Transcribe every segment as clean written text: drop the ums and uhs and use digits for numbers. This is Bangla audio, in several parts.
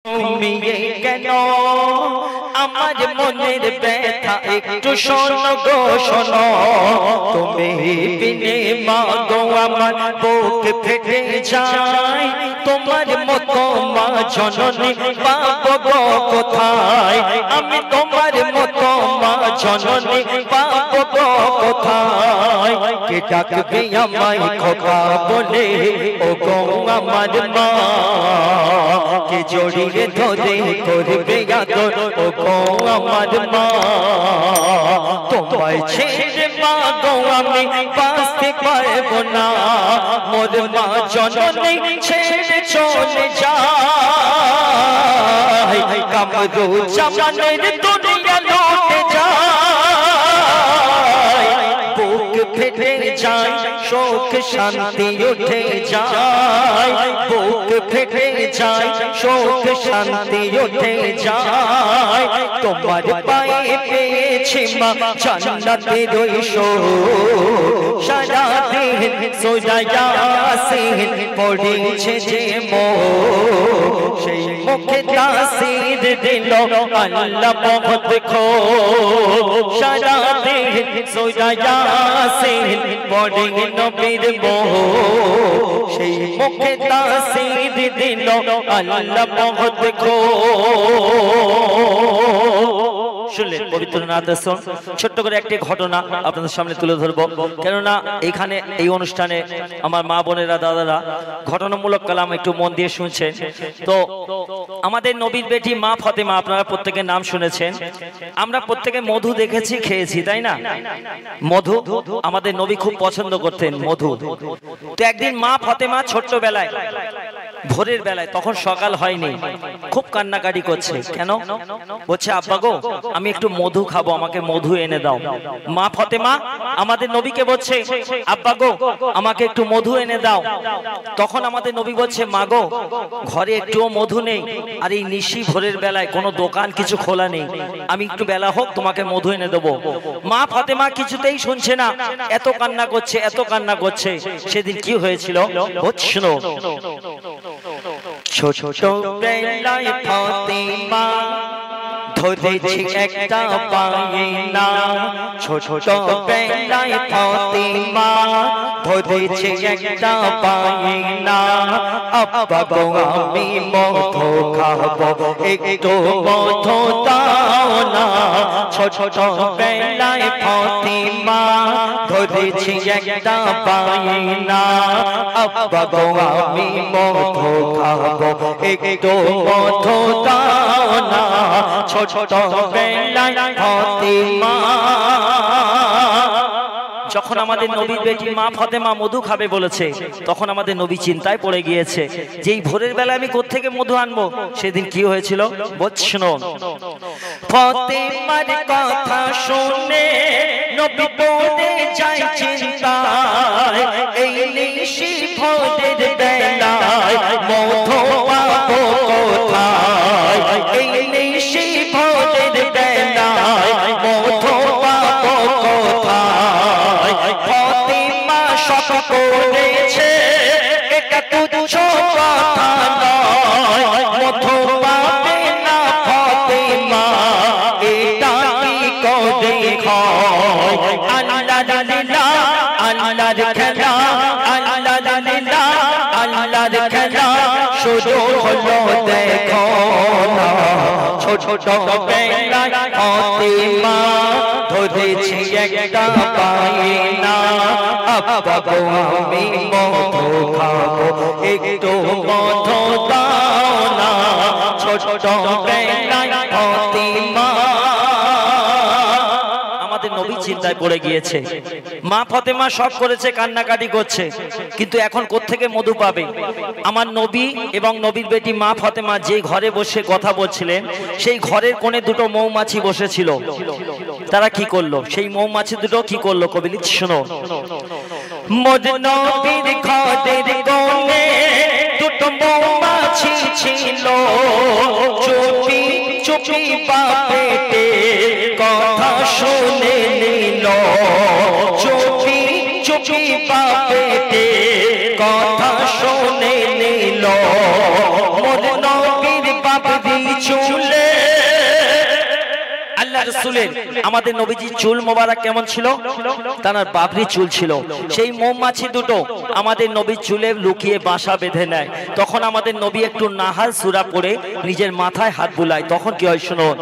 ঘুমিয়ে কেন আমার মনের ব্যথা একটু শোনো গো শোনো তুমি বিনে মা গো আমার বুক ফেটে যায় তোমার মতো মা জননী পাবো গো কোথায় আমি তোমার মতো মা জননী পাবো গো কোথায় কে ডাকবে আমায় খোকা বলে ও গো আমার মা কে জড়িয়ে ধরে করবে আদর ও গো আমার মা তোমায় ছেড়ে মা গো আমি বাঁচতে পারবো না মোর মা জননী ছেড়ে চলে যায় কামরু জামানের দুনিয়া লুটে যায় বুক ফেটে যায় শোক শান্তি উঠে যায় বুক ফেটে যায় শোক শান্তি উঠে যায় তোমার পায়ে পেয়েছি মা জান্নাতের ওই সারা দিন সূরা ইয়াসিন পড়েছে যে সেই মুখে তাসির দিল আল্লাহ বহুত খো সারা দিন সূরা ইয়াসিন পড়ে নবীর সেই মুখে তাসির দিল আল্লাহ বহুত খো শুনলেন পবিত্র নাথ ছোট্ট করে একটি ঘটনা আপনাদের সামনে তুলে ধরবো কেননা এখানে এই অনুষ্ঠানে আমার মা বোনেরা দাদারা ঘটনামূলক কালাম একটু মন দিয়ে শুনছেন তো আমাদের নবীর বেটি মা ফাতেমা আপনারা প্রত্যেকের নাম শুনেছেন আমরা প্রত্যেকে মধু দেখেছি খেয়েছি তাই না মধু আমাদের নবী খুব পছন্দ করতেন মধু তো একদিন মা ফাতেমা ছোট্টবেলায় ভোরের বেলায় তখন সকাল হয়নি খুব কান্নাকাটি করছে কেন বলছে আব্বা গো আমি একটু মধু খাবো আমাকে মধু এনে দাও মা ফাতেমা আমাদের নবীকে বলছে আব্বা গো আমাকে একটু মধু এনে দাও তখন আমাদের নবী বলছে মা গো ঘরে একটুও মধু নেই আর এই নিশি ভোরের বেলায় কোনো দোকান কিছু খোলা নেই আমি একটু বেলা হোক তোমাকে মধু এনে দেবো মা ফাতেমা কিছুতেই শুনছে না এত কান্না করছে সেদিন কি হয়েছিল শোনো ছোট বেলায় ফাতেমা ধরেছি একটা পায়না ছোট বেলায় ফাতেমা ধরেছি একটা পায়না আব্বা গো আমি মধু খাবো একটু মধু দাও না ছোট বেলায় ফাতেমা ধরেছি একটা পায়না আব্বা গো আমি মধু খাবো একটু মধু দাও না ছোট বেলায় ফাতেমা যখন আমাদের নবীর বেটি মা ফাতেমা মধু খাবে বলেছে তখন আমাদের নবী চিন্তায় পড়ে গিয়েছে যে এই ভোরের বেলায় আমি কোত্থেকে মধু আনবো সেদিন কি হয়েছিল বুঝছো ফাতেমার কথা শুনে নবী পড়ে যায় চিন্তায় এই নিশি ভোরের বেলায় মধু পাবো কোথায় এই নিশি ভোরের বেলায় মধু পাবো কোথায় ফাতেমা সব করেছে এটা তুচ্ছ কথা নয় মধু পাবে না ফাতেমা এটা কি করে হয় আল্লাহর লীলা আল্লাহর খেলা আল্লাহর লীলা আল্লাহর খেলা শুরু হলো দেখো না ছোট বেলায় ফাতেমা ধরেছি একটা পায়না আব্বা গো আমি মধু খাবো একটু মধু দাও না ছোট বেলায় ফাতেমা আমাদের নবী চিন্তায় পড়ে গিয়েছে মা ফাতেমা সব করেছে কান্নাকাটি করছে কিন্তু এখন কোত্থেকে মধু পাবে আমার নবী এবং নবীর বেটি মা ফাতেমা যে ঘরে বসে কথা বলছিলেন সেই ঘরের কোণে দুটো মৌমাছি বসেছিল তারা কি করলো সেই মৌমাছি দুটো কি করলো কবি লিখছে শোনো মোর নবীর ঘরের কোণে দুটো মৌমাছি ছিল চুপি চুপি বাপেতে কথা শুনে নিল চুপি চুপি বাপেতে কথা শুনে নিল মোর নবীর বাপ রাসূলের আমাদের নবীজির চুল মোবারক কেমন ছিল? তার বাবরি চুল ছিল। সেই মৌমাছি দুটো আমাদের নবীর চুলে লুকিয়ে বাসা বেঁধে নেয়। তখন আমাদের নবী একটু নাহাল সূরা পড়ে নিজের মাথায় হাত বুলায়। তখন কি হয় শুনুন,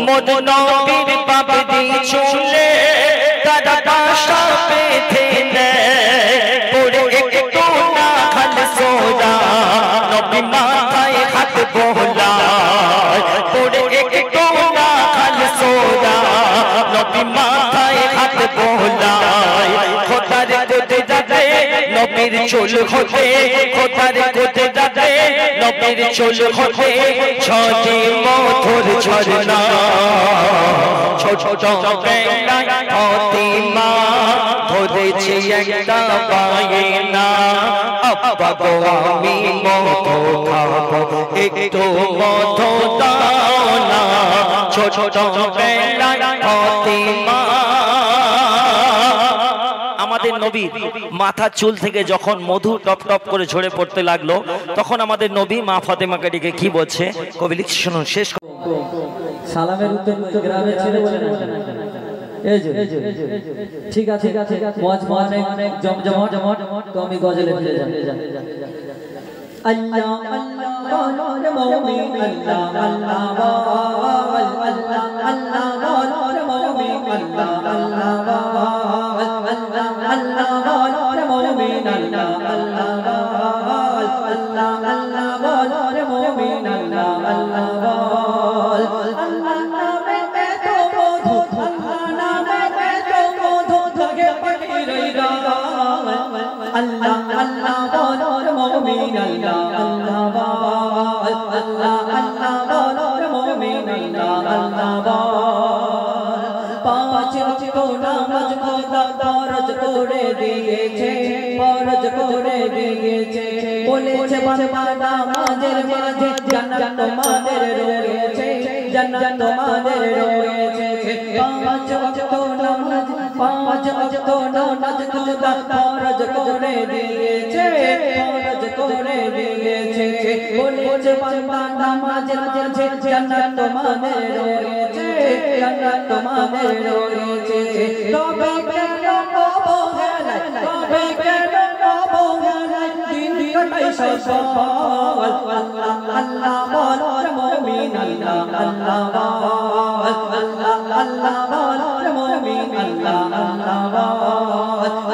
মোদ নবীর বাবরি চুলে তারা বাসা বেঁধে নেয়, পড়ে একটু নাহাল সূরা নবী মাথায় হাত বোলায়, পড়ে একটু নাহাল সূরা নবী মাথায় হাত বোলায়। খোদার কুদরতে নবীর চুল হতে, খোদার কুদরতে নবীর চুল হতে ঝরে মধুর ঝরনা। ছোট বেলায় ফাতিমা ধরেছে একটা বায়না, আব্বা গো আমি মধু খাবো, একটু মধু দাও না। ছোট বেলায় ফাতিমা আমাদের নবী মাথা চুল থেকে যখন মধু টপ টপ করে ঝরে পড়তে লাগলো, তখন আমাদের নবী মা ফাতেমাকে ডেকে কি বলছে কবি লিখছে শুনুন। শেষ সালামের উত্তর গ্রামে ছেড়ে বলে না, এই যে ঠিক আছে মজ মানে জমজমাট, তো আমি গজলে ফিরে যাই। আল্লাহ আল্লাহ মুমিন আল্লাহ আল্লাহ আল্লাহ আল্লাহ মুমিন আল্লাহ আল্লাহ আল্লাহ মুমিন আল্লাহ আল্লাহ আল্লাহ মুমিন আল্লাহ আল্লাহ Allah Allah bolor mu'min Allah Allah Allah Allah bolor mu'min Allah Allah পাঁচ ওয়াক্ত নামাজ খোদা ফরজ করে দিয়েছে, ফরজ করে দিয়েছে। বলেছে বান্দা নামাজের মাঝে জান্নাত তোমাদের রয়েছে, জান্নাত তোমাদের রয়েছে। পাঁচ ওয়াক্ত নামাজ, পাঁচ ওয়াক্ত নামাজ খোদা ফরজ করে দিয়েছে, ফরজ করে দিয়েছে। বলেছে বান্দা নামাজের মাঝে জান্নাত তোমাদের রয়েছে, জান্নাত তোমাদের রয়েছে। তবে কেন অবহেলায়, তবে কেন অবহেলায় দিন কাটাই সফল। আল্লাহ আল্লাহ বলার মুমিন আল্লাহ আল্লাহ আল্লাহ বলার মুমিন আল্লাহ আল্লাহ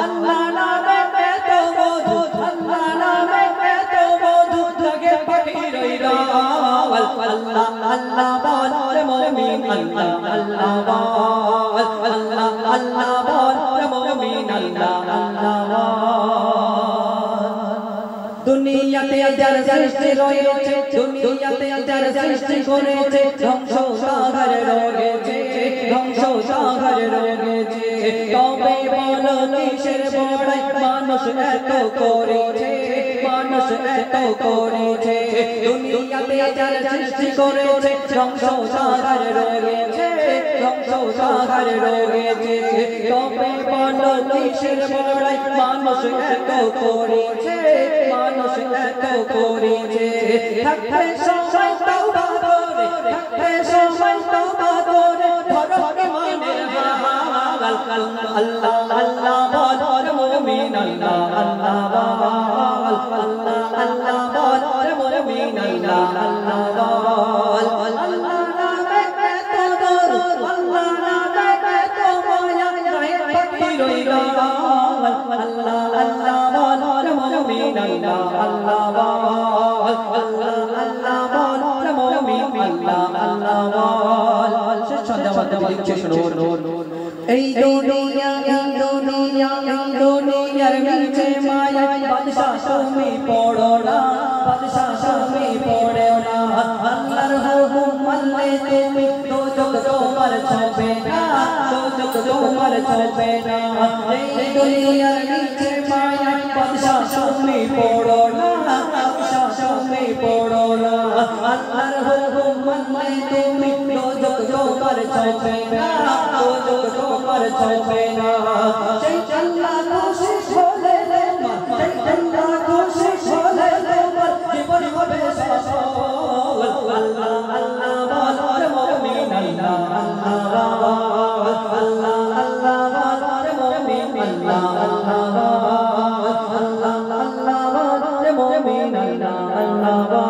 আল্লাহ নামে এত মধু, আল্লাহ নামে এত মধু লাগে পাখির রাল। আল্লাহ আল্লাহ বলার মুমিন আল্লাহ আল্লাহ আল্লাহ আল্লাহ বলার মুমিন আল্লাহ আল্লাহ। দুনিয়াতে যার সৃষ্টি রয়েছে, দুনিয়াতে যার সৃষ্টি করেছে, ধ্বংস সাগর রয়েছে, ধ্বংস সাগর রয়েছে। তবে বলো কিসের বড়াই মানুষ এত করেছে, মানুষ এত করেছে। দুনিয়াতে যার সৃষ্টি করেছে, ধ্বংস সাগর রয়েছে, ধ্বংস সাগর রয়েছে। তবে বলো কিসের বড়াই মানুষ এত করেছে, মানুষ এত করেছে। থাকতে সময় তওবা করে, থাকতে সময় তওবা করে ধরো ইমানের হাল। আল্লাহ আল্লাহ বলার মুমিন আল্লাহ আল্লাহ আল্লাহ আল্লাহ বলার মুমিন আল্লাহ আল্লাহ আল্লাহ নামে এত দরুদ, আল্লাহ নামে এত মায়া যায় পাখির রাল। আল্লাহ আল্লাহ বলার মুমিন আল্লাহ আল্লাহ আল্লাহ বলার মুমিন আল্লাহ আল্লাহ। শেষ সন্ধ্যাবাদ লিখছে শুনুন। এই দুনিয়া এই দুনিয়া এই দুনিয়ার মিছে মায়া বাদশা তুমি পড়ো না, বাদশা তুমি পড়ো না। আল্লাহর হুকুম মানলে তুমি দোজখ তোমার ছবে না, দোজখ তোমার ছবে না। এই দুনিয়ার মিছে মায়া বাদশা তুমি পড়ো না, বাদশা তুমি পড়ো না। আল্লাহর হুকুম মানলে তুমি দোজখ তোমার ছবে না, দোজখ তোমার ছবে না। সেই আল্লাহ খুশি হলে তোমার, সেই আল্লাহ খুশি হলে তোমার জীবন হবে সফল। আল্লাহ আল্লাহ বলার মুমিন আল্লাহ আল্লাহ আল্লাহ আল্লাহ রে মুমিন আল্লাহ আল্লাহ